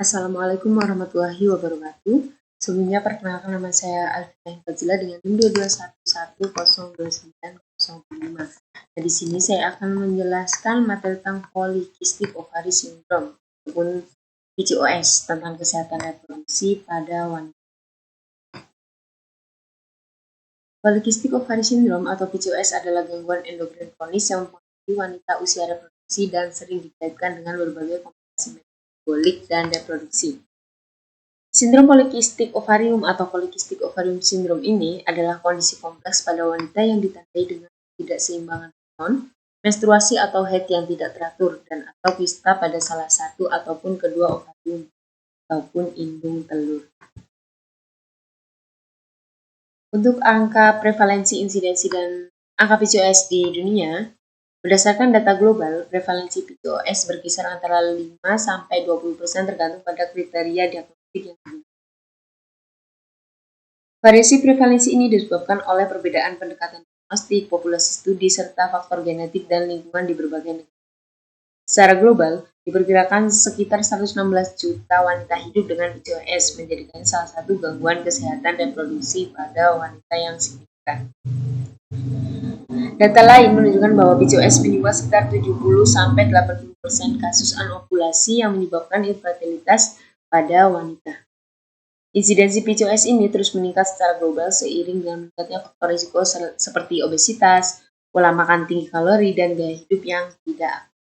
Assalamualaikum warahmatullahi wabarakatuh. Sebelumnya perkenalkan nama saya Alfian Fazila dengan NIM 2211102905. Nah, di sini saya akan menjelaskan materi tentang Polycystic Ovary Syndrome ataupun PCOS tentang kesehatan reproduksi pada wanita. Polycystic Ovary Syndrome atau PCOS adalah gangguan endokrin kronis yang mempengaruhi wanita usia reproduksi dan sering dikaitkan dengan berbagai komplikasi metabolik dan reproduksi. Sindrom polikistik ovarium atau polycystic ovarium syndrome ini adalah kondisi kompleks pada wanita yang ditandai dengan ketidakseimbangan hormon, menstruasi atau haid yang tidak teratur, dan atau kista pada salah satu ataupun kedua ovarium ataupun indung telur. Untuk angka prevalensi, insidensi, dan angka PCOS di dunia, berdasarkan data global, prevalensi PCOS berkisar antara 5-20% tergantung pada kriteria diagnostik yang digunakan. Variasi prevalensi ini disebabkan oleh perbedaan pendekatan diagnostik, populasi studi, serta faktor genetik dan lingkungan di berbagai negara. Secara global, diperkirakan sekitar 116 juta wanita hidup dengan PCOS, menjadikannya salah satu gangguan kesehatan reproduksi pada wanita yang signifikan. Data lain menunjukkan bahwa PCOS menyumbang sekitar 70-80% kasus anovulasi yang menyebabkan infertilitas pada wanita. Insidensi PCOS ini terus meningkat secara global seiring dengan meningkatnya faktor risiko seperti obesitas, pola makan tinggi kalori, dan gaya hidup yang tidak aktif.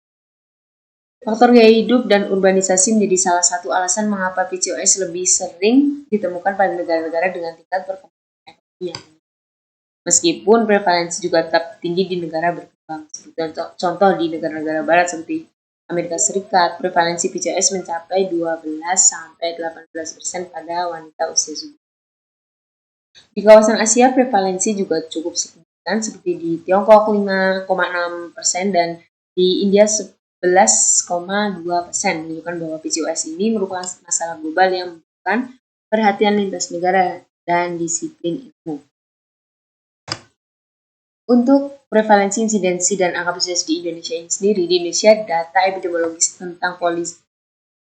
Faktor gaya hidup dan urbanisasi menjadi salah satu alasan mengapa PCOS lebih sering ditemukan pada negara-negara dengan tingkat perkembangan ekonomi yang tinggi. Meskipun prevalensi juga tetap tinggi di negara berkembang, contoh di negara-negara barat seperti Amerika Serikat, prevalensi PCOS mencapai 12-18% pada wanita usia subur. Di kawasan Asia, prevalensi juga cukup signifikan seperti di Tiongkok 5,6% dan di India 11,2%, menunjukkan bahwa PCOS ini merupakan masalah global yang membutuhkan perhatian lintas negara dan disiplin ilmu. Untuk prevalensi, insidensi, dan angka PCOS di Indonesia ini sendiri, di Indonesia data epidemiologis tentang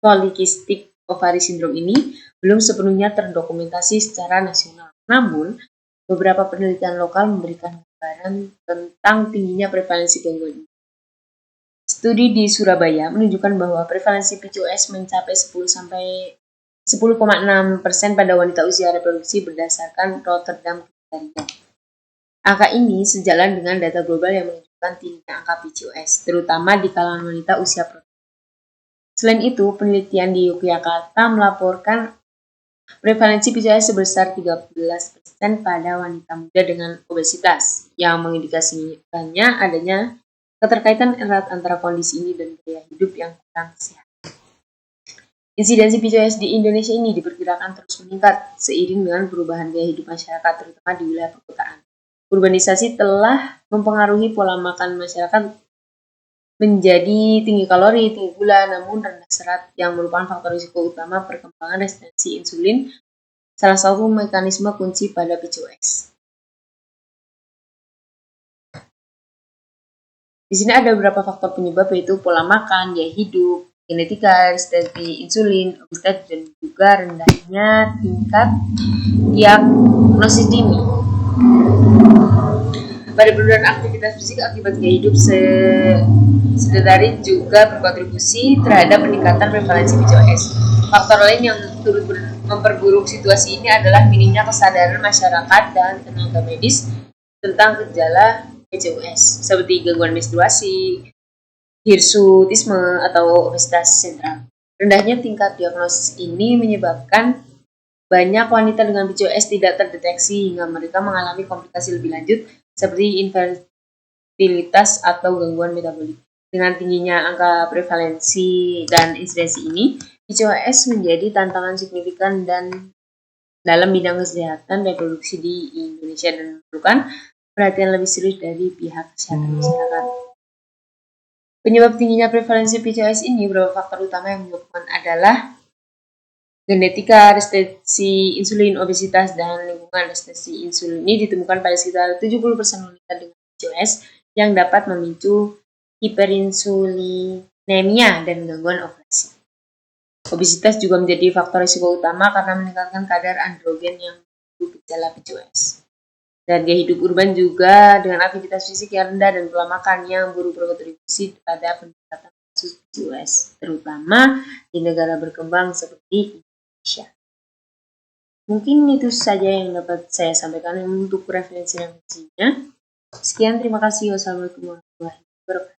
polycystic ovary syndrome ini belum sepenuhnya terdokumentasi secara nasional. Namun, beberapa penelitian lokal memberikan gambaran tentang tingginya prevalensi gangguan ini. Studi di Surabaya menunjukkan bahwa prevalensi PCOS mencapai 10,6% pada wanita usia reproduksi berdasarkan Rotterdam kriteria. Angka ini sejalan dengan data global yang menunjukkan tingginya angka PCOS, terutama di kalangan wanita usia produktif. Selain itu, penelitian di Yogyakarta melaporkan prevalensi PCOS sebesar 13% pada wanita muda dengan obesitas, yang mengindikasikannya adanya keterkaitan erat antara kondisi ini dan gaya hidup yang kurang sehat. Insidensi PCOS di Indonesia ini diperkirakan terus meningkat seiring dengan perubahan gaya hidup masyarakat, terutama di wilayah perkotaan. Urbanisasi telah mempengaruhi pola makan masyarakat menjadi tinggi kalori, tinggi gula, namun rendah serat, yang merupakan faktor risiko utama perkembangan resistensi insulin, salah satu mekanisme kunci pada PCOS. Di sini ada beberapa faktor penyebab, yaitu pola makan, gaya hidup, genetika, resistensi insulin, obesitas, dan juga rendahnya tingkat diagnosis dini. Pada penurunan aktivitas fisik akibat gaya hidup sedentari juga berkontribusi terhadap peningkatan prevalensi PCOS. Faktor lain yang turut memperburuk situasi ini adalah minimnya kesadaran masyarakat dan tenaga medis tentang gejala PCOS, seperti gangguan menstruasi, hirsutisme, atau obesitas sentral. Rendahnya tingkat diagnosis ini menyebabkan banyak wanita dengan PCOS tidak terdeteksi hingga mereka mengalami komplikasi lebih lanjut seperti infertilitas atau gangguan metabolik. Dengan tingginya angka prevalensi dan insidensi ini, PCOS menjadi tantangan signifikan dan dalam bidang kesehatan reproduksi di Indonesia dan memerlukan perhatian lebih serius dari pihak kesehatan masyarakat. Penyebab tingginya prevalensi PCOS ini, beberapa faktor utama yang menyebabkan adalah genetika, resistensi insulin, obesitas, dan lingkungan. Resistensi insulin ini ditemukan pada sekitar 70% wanita dengan PCOS yang dapat memicu hiperinsulinemia dan gangguan ovulasi. Obesitas juga menjadi faktor risiko utama karena meningkatkan kadar androgen yang memicu gejala PCOS. Dan gaya hidup urban juga dengan aktivitas fisik yang rendah dan pola makan yang buruk berkontribusi pada peningkatan kasus PCOS, terutama di negara berkembang seperti Indonesia. Mungkin itu saja yang dapat saya sampaikan untuk referensi-referensinya. Sekian, terima kasih. Wassalamualaikum warahmatullahi wabarakatuh.